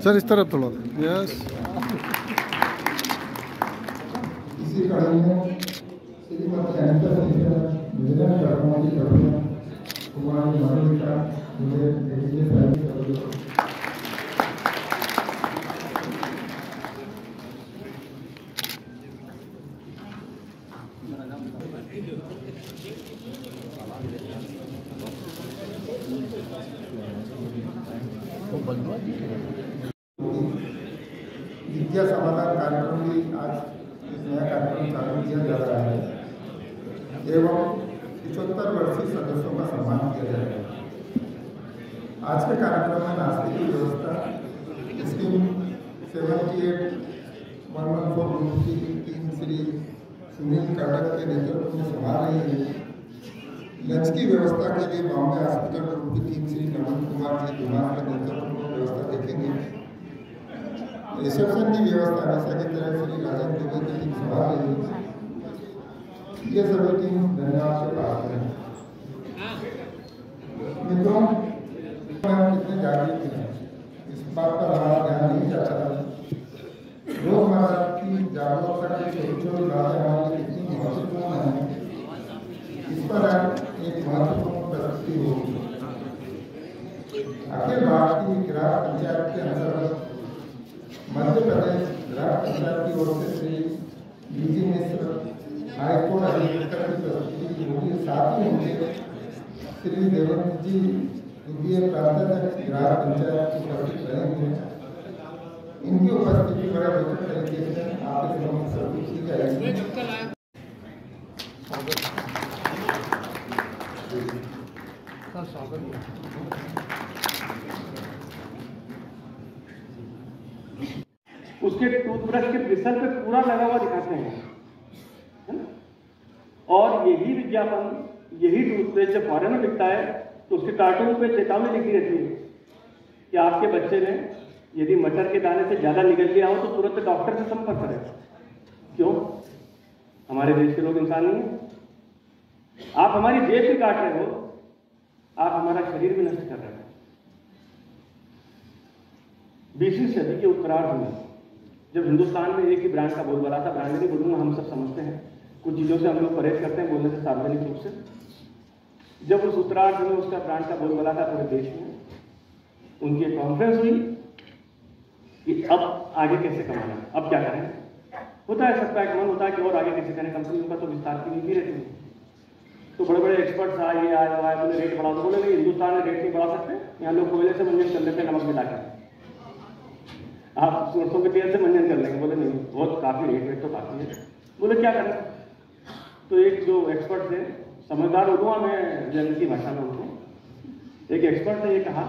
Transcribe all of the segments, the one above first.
Sir इस तरफ थोड़ा। यस। इसी कड़ी में श्रीमती अनिता निवेदन करना की कुमारी मनुष्य मुझे देखिए विद्या समाधान कार्यक्रम भी आज एक नया कार्यक्रम चालू किया जा रहा है एवं 75 वर्षीय सदस्यों का सम्मान किया जाएगा। आज के कार्यक्रम में नाश्ते की व्यवस्था स्कीम 78-114 ग्रुप की टीम श्री सुनील काटक के नेतृत्व में संभाल रही है। लंच की व्यवस्था के लिए बॉम्बे हॉस्पिटल ग्रुप की टीम श्री नमन कुमार जी दुमान के नेतृत्व में व्यवस्था देखेंगे। रिसेप्शन की व्यवस्था हमेशा की तरह श्री राजन दुबे की टीम संभाल रही है। ये सभी टीम धन्यवाद से पात्र है। मित्रों, हम कितने जागरूक हैं इस बात पर हमारा ध्यान नहीं जाता है। रोजमर्रा की जागरूकता की छोटी छोटी बातें हमारे लिए कितनी महत्वपूर्ण है, इस पर एक महत्वपूर्ण प्रस्तुति होगी। अखिल भारतीय ग्राम पंचायत के अंतर्गत मध्य प्रदेश ग्राम पंचायत की ओर से श्री बीजी मिश्र हाईकोर्ट अधिवक्ता की प्रस्तुति होगी। साथ ही उनके श्री देवेंद्र जी द्वितीय प्रांताध्यक्ष ग्राम पंचायत की उपस्थित रहेंगे। इनकी उपस्थिति बड़े बेहतर तरीके से आपके समक्ष प्रस्तुत की जाएगी। उसके टूथब्रश के ब्रिसल पे पूरा लगा हुआ दिखाते हैं, है ना? और यही विज्ञापन, यही टूथपेस्ट जब फॉरेन में बिकता है तो उसके कार्टून पे चेतावनी लिखी रहती है कि आपके बच्चे ने यदि मटर के दाने से ज्यादा निकल गया हो तो तुरंत डॉक्टर से संपर्क करें। क्यों? हमारे देश के लोग इंसान नहीं है। आप हमारी जेब भी काट रहे हो, आप हमारा शरीर भी नष्ट कर रहे हो। 20वीं सदी के उत्तरार्ध में जब हिंदुस्तान में एक ही ब्रांड का बोलबाला था, ब्रांड नहीं बोलूंगा, हम सब समझते हैं, कुछ चीजों से हम लोग परहेज करते हैं बोलने से सार्वजनिक रूप से। जब उस उत्तरार्ध में उसका ब्रांड का बोलबाला था पूरे देश में, उनकी एक कॉन्फ्रेंस हुई कि अब आगे कैसे कमाना, अब क्या करें। होता है सबका एक मन होता है कि और आगे कैसे करें, कंपनियों का तो विस्तार की नीति रहती है। तो बड़े बड़े एक्सपर्ट्स आए, ये आए आए, बोले रेट बढ़ा दो। बोले नहीं, हिंदुस्तान में रेट नहीं बढ़ा सकते, यहाँ लोग कोयले से मंजन कर लेते हैं नमक मिला कर, आप सरसों के तेल से मंजन कर लेंगे। बोले नहीं, बहुत काफी रेट तो काफी है। बोले क्या करें? तो एक जो एक्सपर्ट थे, समझदार होगा मैं जन की भाषा में उनको, एक एक्सपर्ट ने ये कहा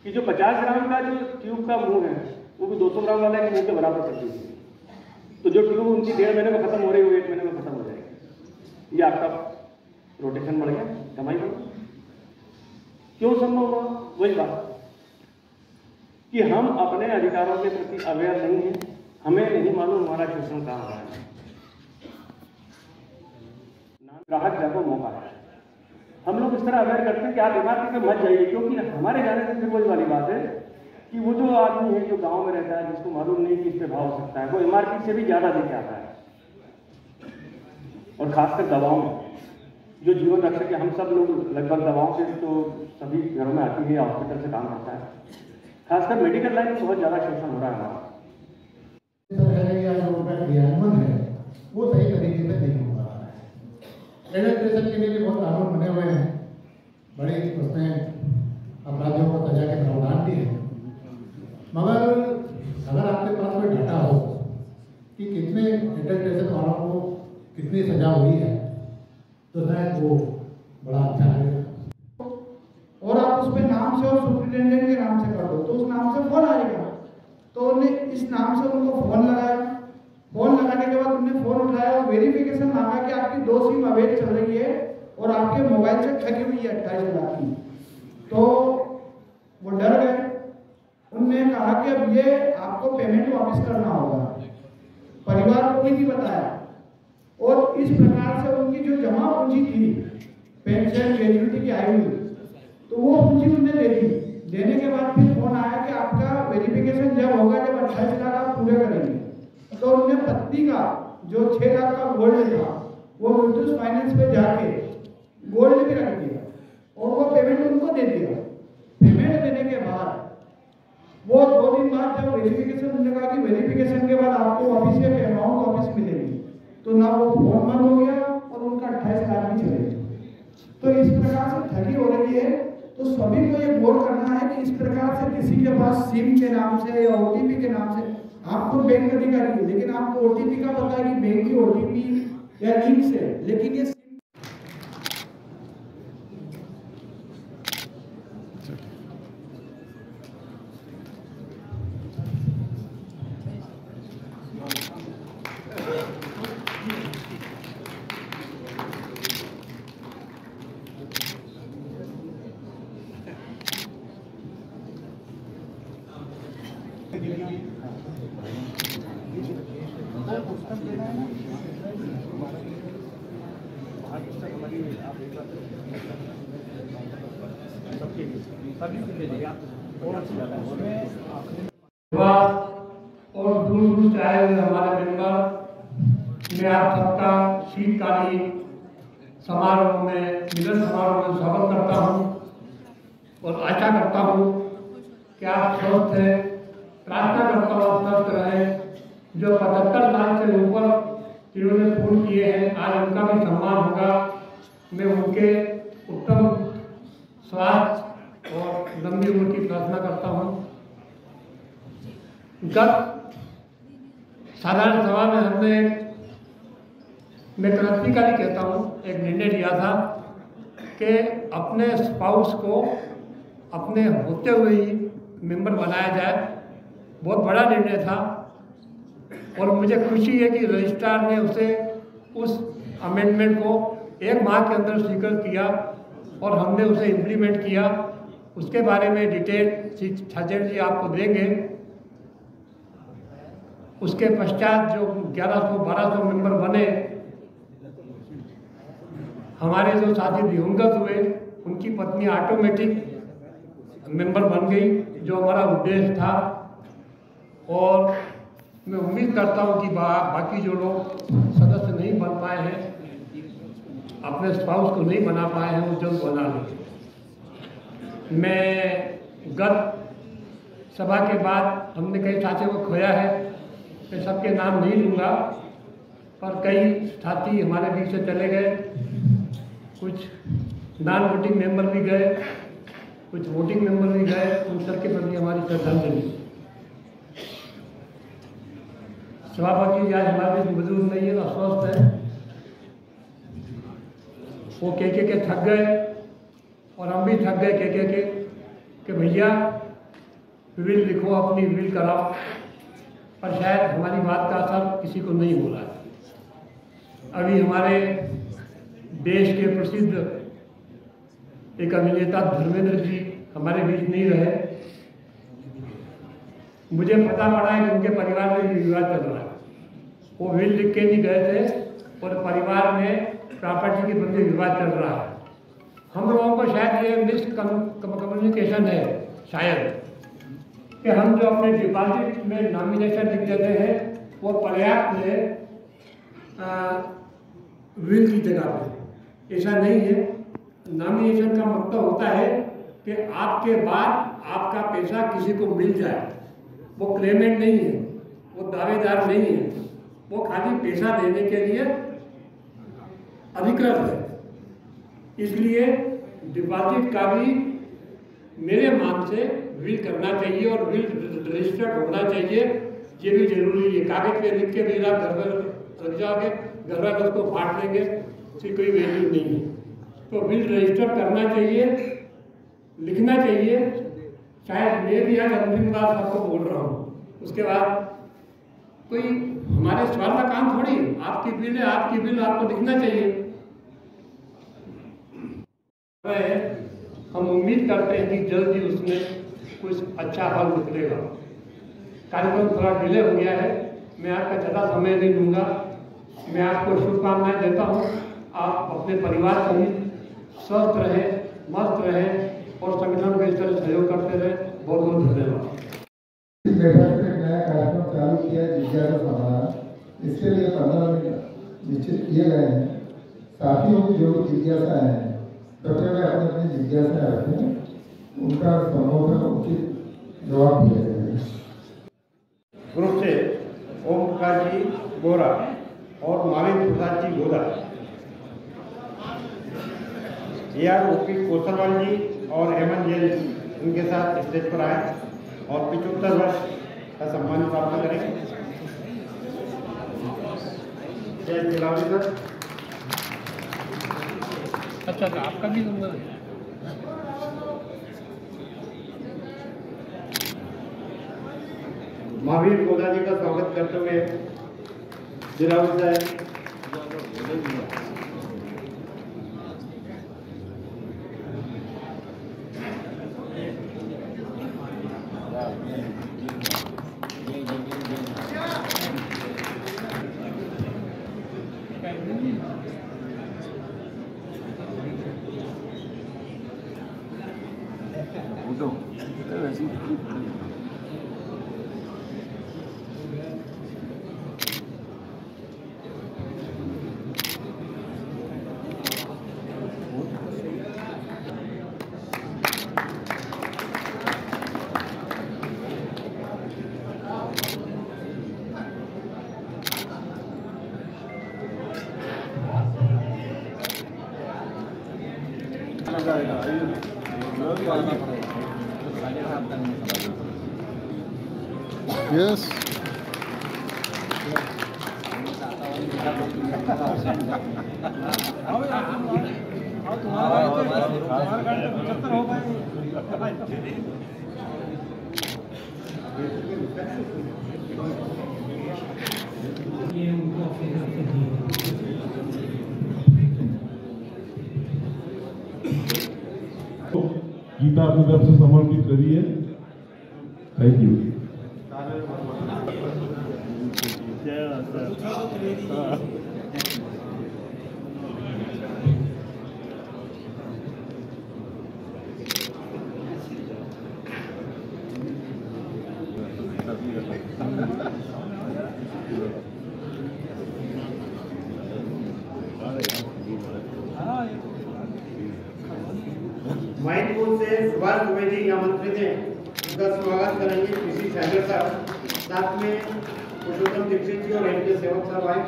कि जो 50 ग्राम का जो ट्यूब का मुंह है वो भी 200 ग्राम वाला के मुंह के बराबर कर दीजिए, तो जो ट्यूब उनकी 1.5 महीने में खत्म हो रही है वो 1 महीने में खत्म हो जाएगी। ये आपका रोटेशन बढ़ गया, कमाई बढ़ गई। क्यों संभव हुआ? वही बात कि हम अपने अधिकारों के प्रति अवेयर नहीं है, हमें नहीं मालूम हमारा शोषण कहाँ हो रहा है। ग्राहक जाको मौका है। हम लोग इस तरह अवेयर करते हैं कि आप इमारती पे मत जाइए, क्योंकि हमारे जाने से फिर वही वाली बात है कि वो जो आदमी है जो गांव में रहता है, जिसको मालूम नहीं कि इस पे भाव हो सकता है, वो इमारती से भी ज्यादा देके आता है। और खासकर दवाओं में जो जीवन रक्षक है, हम सब लोग लगभग दवाओं से तो सभी घरों में आती है, हॉस्पिटल से काम करता है। खासकर मेडिकल लाइन में बहुत ज्यादा शोषण हो रहा है हमारा। क्रियान्वयन है वो सही तरीके से नहीं हो पा रहा है। इलेक्ट्रिशियन के लिए भी बहुत कानून बने हुए हैं, बड़े उसमें अपराधियों को सजा के प्रावधान भी है, मगर अगर आपके पास कोई डाटा हो कि कितने इलेक्ट्रिशियन वालों को कितनी सजा हुई है तो शायद वो बड़ा अच्छा लगेगा। और आप उस पर नाम से और सुप्रिटेंडेंट के नाम से कर दो तो उस नाम से फोन आएगा। तो उन्हें इस नाम से उनको फोन लगाया, फोन लगाने के बाद उन्होंने फोन उठाया और वेरिफिकेशन मांगा कि आपकी 2 सिम अवैध चल रही है और आपके मोबाइल से ठगी हुई है 28 लाख की। तो वो डर गए, उनने कहा कि अब ये आपको पेमेंट वापस करना होगा। परिवार को भी नहीं बताया और इस प्रकार से उनकी जो जमा पूंजी थी पेंशन ग्रेजुटी की आई हुई, तो वो पूंजी उन्होंने दे दी। देने के बाद फिर फोन आया कि आपका वेरिफिकेशन जो 6 लाख का गोल्ड था वो मुथूट फाइनेंस पे जाके गोल्ड भी रख दिया और वो पेमेंट उनको दे दिया। पेमेंट देने के बाद वो 2 दिन बाद जब वेरिफिकेशन, उन्होंने कहा कि वेरिफिकेशन के बाद आपको वापस से अमाउंट वापस मिलेगी, तो ना वो फोन बंद हो गया और उनका 28 लाख भी चले गए। तो इस प्रकार से ठगी हो रही है। तो सभी को ये गौर करना है कि इस प्रकार से किसी के पास सिम के नाम से या ओटीपी के नाम से, आपको बैंक अधिकारी है लेकिन आपको ओटीपी का पता है कि बैंक की ओटीपी या लिंक से, लेकिन ये और दूर दूर से आए हुए हमारे मेंबर, मैं आप सबका शीतकालीन समारोह में, मिलन समारोह में स्वागत करता हूं और आशा करता हूं कि आप स्वस्थ हैं। प्रार्थना करता हूं आप स्वस्थ रहें। जो 75 साल से ऊपर जिन्होंने पूर्ण किए हैं, आज उनका भी सम्मान होगा। मैं उनके उत्तम स्वास्थ्य और लंबी उम्र की प्रार्थना करता हूं। गत साधारण सभा में हमने, मैं क्रांतिकारी कहता हूं, एक निर्णय लिया था कि अपने स्पाउस को अपने होते हुए ही मेंबर बनाया जाए। बहुत बड़ा निर्णय था और मुझे खुशी है कि रजिस्ट्रार ने उस अमेंडमेंट को 1 माह के अंदर स्वीकार किया और हमने उसे इम्प्लीमेंट किया। उसके बारे में डिटेल छाजेड़ जी आपको देंगे। उसके पश्चात जो 1100-1200 मेंबर बने, हमारे जो साथी दिवंगत हुए उनकी पत्नी ऑटोमेटिक मेंबर बन गई, जो हमारा उद्देश्य था। और मैं उम्मीद करता हूं कि बाकी जो लोग सदस्य नहीं बन पाए हैं, अपने स्पाउस को नहीं बना पाए हैं, वो जल्द बना लें। मैं गत सभा के बाद हमने कई साथियों को खोया है, मैं सबके नाम नहीं लूँगा, पर कई साथी हमारे बीच से चले गए। कुछ नॉन वोटिंग मेंबर भी गए, कुछ वोटिंग मेंबर भी गए। उन सबके प्रति हमारी श्रद्धांजलि। सभापति आज हमारे बीच मौजूद नहीं है, तो अस्वस्थ है। वो के थक गए और हम भी थक गए के कि भैया विल लिखो, अपनी विल कराओ, पर शायद हमारी बात का असर किसी को नहीं हो रहा है। अभी हमारे देश के प्रसिद्ध एक अभिनेता धर्मेंद्र जी हमारे बीच नहीं रहे। मुझे पता पड़ा है कि उनके परिवार में भी विवाद चल रहा है। वो विल लिख के नहीं गए थे और परिवार में प्रॉपर्टी के प्रति विवाद चल रहा है। हम लोगों को शायद ये मिस कम्युनिकेशन है शायद, कि हम जो अपने डिपॉजिट में नॉमिनेशन लिख देते हैं वो पर्याप्त है विल की जगह पे। ऐसा नहीं है। नॉमिनेशन का मतलब होता है कि आपके बाद आपका पैसा किसी को मिल जाए। वो क्लेमेंट नहीं है, वो दावेदार नहीं है, वो खाली पैसा देने के लिए अधिकृत है। इसलिए डिपॉजिट का भी मेरे मान से विल करना चाहिए और विल रजिस्टर्ड होना चाहिए। ये भी जरूरी है। कागज पे लिख के भी आप घर पर रख जाओगे, घर वाले उसको फाड़ देंगे, उसकी कोई वैल्यू नहीं है। तो विल रजिस्टर करना चाहिए, लिखना चाहिए। शायद मैं भी आज अंतिम बार सबको बोल रहा हूँ। उसके बाद कोई हमारे सवाल का काम थोड़ी, आपकी बिल है, आपकी बिल आपको लिखना चाहिए। हम उम्मीद करते हैं कि जल्द ही उसमें कुछ अच्छा हल निकलेगा। कार्यक्रम थोड़ा डिले हो गया है, मैं आपका ज़्यादा समय नहीं लूँगा। मैं आपको शुभकामनाएं देता हूँ। आप अपने परिवार सहित स्वस्थ रहें, मस्त रहें और संगठन को इस तरह सहयोग करते रहें। बहुत बहुत धन्यवाद। इस बैठक में एक नया कार्यक्रम चालू किया है, जिज्ञासा समाधान। इसके लिए 15 मिनट निश्चित किए गए हैं। साथियों की जो जिज्ञासा है कृपया वे अपनी अपनी जिज्ञासा रखें, उनका संबोधन उचित जवाब दिया जाएगा। ग्रुप से ओम प्रकाश जी गोरा और माविन प्रसाद जी गोरा, AR कोसरवाल जी और हेमंत जैन उनके साथ स्टेज पर आए और 75 वर्ष का सम्मान प्राप्त करें। जय जिलावरी सर। अच्छा, आपका भी नंबर है। महावीर गोदा जी का स्वागत करते हुए जिलावरी साहब। यस गीता अपनी तरफ से समर्पित करी है। Thank you. माइनपुर से सुभाष दुबे जी आमंत्रित हैं, उनका स्वागत करेंगे पीसी सागर साहब, साथ में पुरुषोत्तम दीक्षित जी और इनके सेवक साहब आए।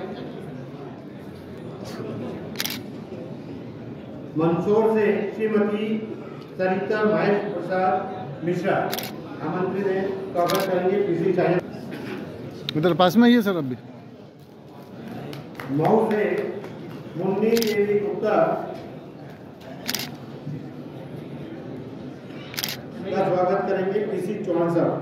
मंदसौर से श्रीमती सरिता महेश प्रसाद मिश्रा आमंत्रित हैं, स्वागत करेंगे पीसी सागर। इधर पास में ही है सर। अभी मऊ से मुन्नी देवी गुप्ता का स्वागत करेंगे पीसी चौहान साहब।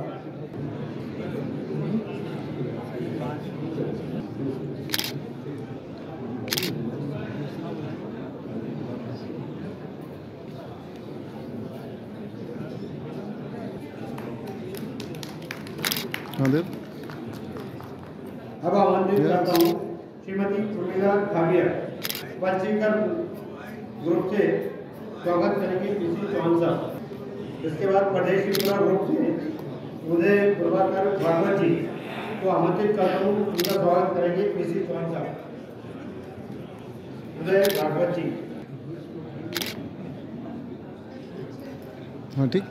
अब आमंत्रित करता हूँ श्रीमती उर्मिला खाबिया, पश्चिमकर ग्रुप से स्वागत करेंगे पीसी चौहान साहब। इसके बाद प्रदेश त्रिपुरा ग्रुप से उदय प्रभाकर भागवत जी को आमंत्रित करता हूँ, उनका स्वागत करेंगे पीसी चौहान साहब। उदय भागवत जी। हाँ ठीक।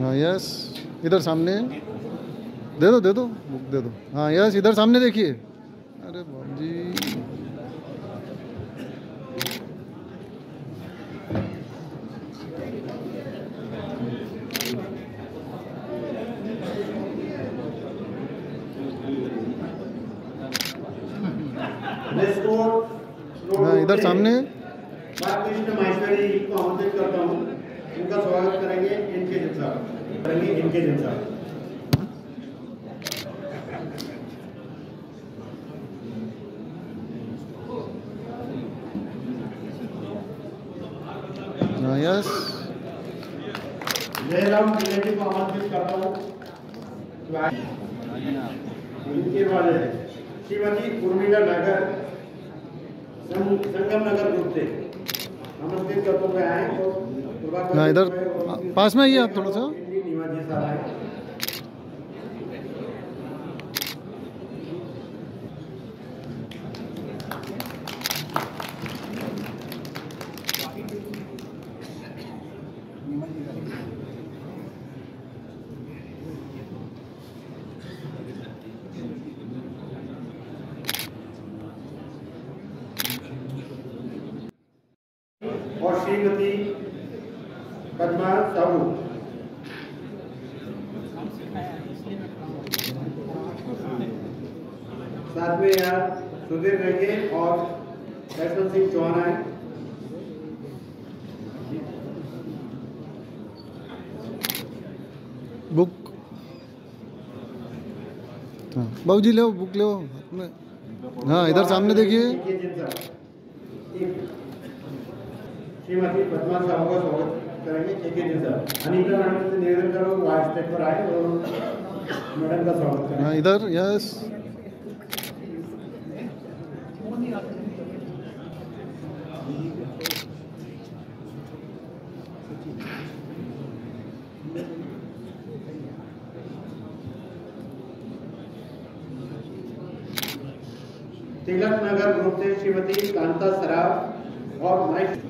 हाँ यस, इधर सामने दे दो बुक दे दो। हाँ यस, इधर सामने देखिए। अरे बाबू जी, हाँ इधर सामने। कृष्ण माहेश्वरी जी को आमंत्रित करता हूँ, उनका स्वागत करेंगे इनके जनता करेंगे इनके जनता। हाँ यस, जयराम त्रिवेदी को आमंत्रित करता हूँ, इनके वाले श्रीमती उर्मिला नगर संगम नगर ग्रुप से आमंत्रित करते हुए आए। तो हाँ इधर पास में ही है आप थोड़ा सा। निवाजी साहब आए। श्रीमती पद्मा साहू। साथ में यहाँ सुधीर रेगे और वैष्णव सिंह चौहान आए। बुक बाबू जी लो, बुक लो हाथ में। हाँ इधर सामने देखिए। श्रीमती पद्मा साहू का स्वागत करेंगे के जी साहब। अनिता मैडम से निवेदन करो वो आज स्टेज पर आए और मैडम का स्वागत करें। हाँ इधर यस। तिलक नगर ग्रुप से श्रीमती कांता सराफ और महेश।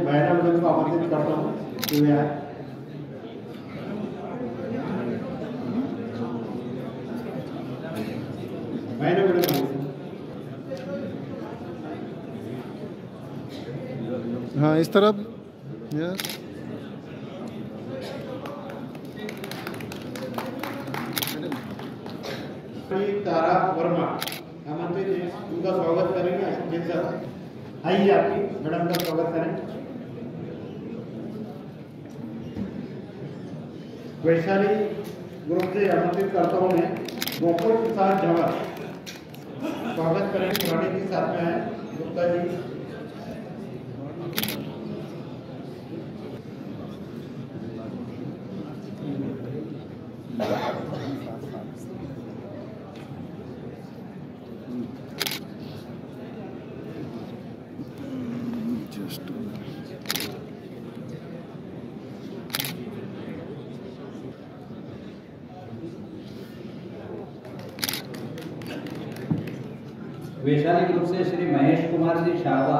भाईरा मैडम को आमंत्रित करता हूँ कि वे आए। भाईरा मैडम हाँ इस तरफ यस। तारा वर्मा आमंत्रित है, उनका स्वागत करेंगे अशोक साहब। आइए आपकी मैडम का स्वागत करें। वैशाली ग्रुप से आमंत्रित करता हूँ मैं गोकुल प्रसाद जवाहर, स्वागत करेंगे। पुराने जी साथ में आए गुप्ता जी। वैशाली ग्रुप से श्री महेश कुमार जी शारदा,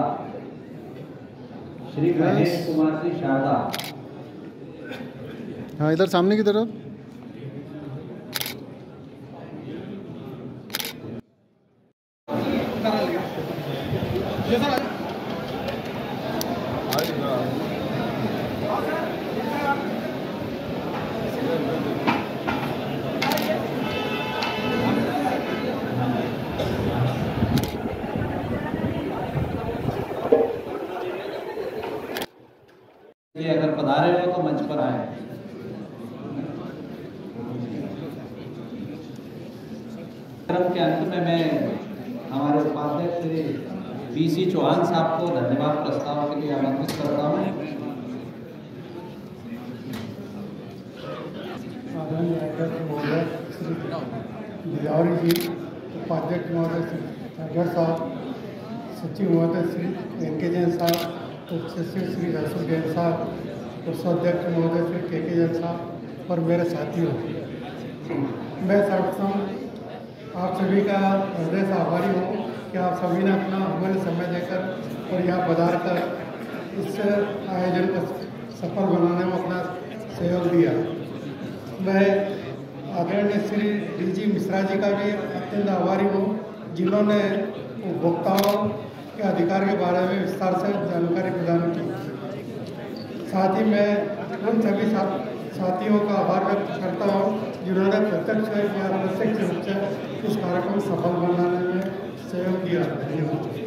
श्री महेश कुमार जी शारदा। हाँ इधर सामने की तरफ। अगर पधारे हो तो मंच पर आए। कार्यक्रम के अंत में मैं हमारे उपाध्यक्ष श्री पीसी चौहान साहब को धन्यवाद प्रस्ताव के लिए आमंत्रित करता हूँ। आदरणीय अध्यक्ष महोदय श्री गिरधारी जी, उपाध्यक्ष महोदय श्री सागर साहब, सचिव महोदय श्री वेंकटे जैन साहब, उप सचिव श्री रसूल जैन साहब, कोषाध्यक्ष महोदय श्री के जैन साहब और मेरे साथियों, मैं सर्वप्रथम आप सभी का हृदय से आभारी हूँ कि आप सभी ने अपना अमूल्य समय देकर और यहाँ पधार कर इस आयोजन को सफल बनाने में अपना सहयोग दिया। मैं आदरणीय श्री डीजी मिश्रा जी का भी अत्यंत आभारी हूँ जिन्होंने उपभोक्ताओं के अधिकार के बारे में विस्तार से जानकारी प्रदान की। साथ ही मैं उन सभी साथियों का आभार व्यक्त करता हूँ जिन्होंने प्रत्यक्ष या अप्रत्यक्ष रूप से इस कार्यक्रम को सफल बनाने में सहयोग किया। धन्यवाद।